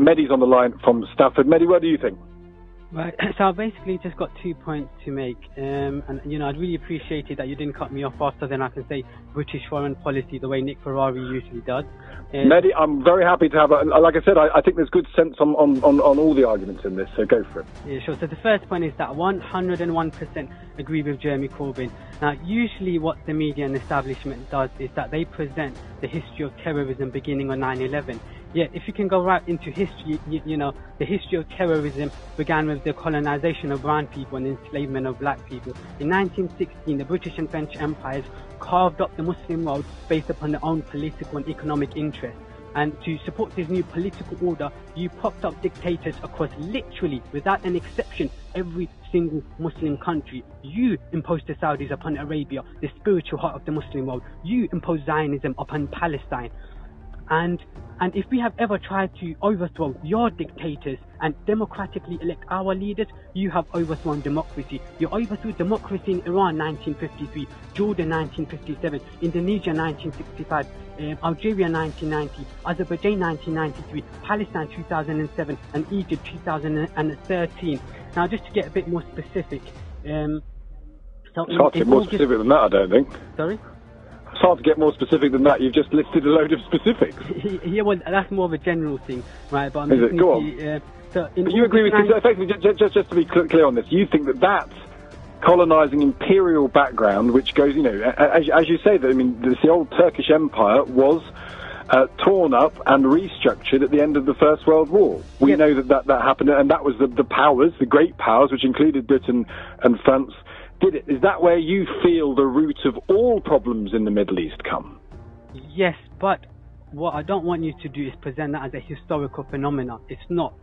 Mehdi's on the line from Stafford. Mehdi, what do you think? Right, so I basically just got 2 points to make, and I'd really appreciate it that you didn't cut me off faster than I can say British foreign policy the way Nick Ferrari usually does. Mehdi, I'm very happy to have, like I said, I think there's good sense on all the arguments in this, so go for it. Yeah, sure. So the first point is that 101% agree with Jeremy Corbyn. Now, usually what the media and establishment does is that they present the history of terrorism beginning on 9/11. Yeah, if you can go right into history, the history of terrorism began with the colonization of brown people and enslavement of black people. In 1916, the British and French empires carved up the Muslim world based upon their own political and economic interests. And to support this new political order, you popped up dictators across literally, without an exception, every single Muslim country. You imposed the Saudis upon Arabia, the spiritual heart of the Muslim world. You imposed Zionism upon Palestine. And if we have ever tried to overthrow your dictators and democratically elect our leaders, you have overthrown democracy. You overthrew democracy in Iran 1953, Jordan 1957, Indonesia 1965, Algeria 1990, Azerbaijan 1993, Palestine 2007, and Egypt 2013. Now, just to get a bit more specific, it's hard to get more specific than that, I don't think. Sorry? It's hard to get more specific than that. You've just listed a load of specifics. Yeah, well, that's more of a general thing, right? But Is it? Go on. But you agree with, effectively, just to be clear on this, you think that colonising imperial background, which goes, as you say, that, I mean, the old Turkish Empire was torn up and restructured at the end of the First World War. We know that happened, and that was the powers, the great powers, which included Britain and France, did it. Is that where you feel the root of all problems in the Middle East come? Yes, but what I don't want you to do is present that as a historical phenomenon. It's not.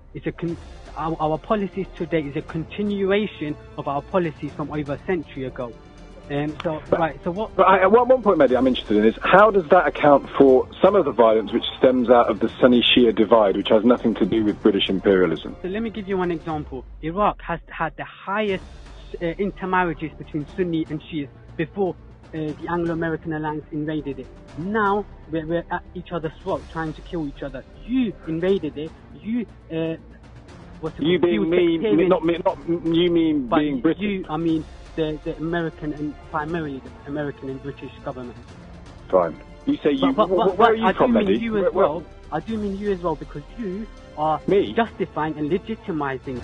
Our policies today is a continuation of our policies from over a century ago. One point, Mehdi, I'm interested in is, how does that account for some of the violence which stems out of the Sunni-Shia divide, which has nothing to do with British imperialism? So let me give you one example. Iraq has had the highest intermarriages between Sunni and Shia before the Anglo-American alliance invaded it. Now we're at each other's throat, trying to kill each other. You invaded it. You being me, not me, not you mean being British. I mean the American and primarily the American and British government. Fine. You say you. Where are you from, Mehdi? I do mean you as well, because you are justifying and legitimizing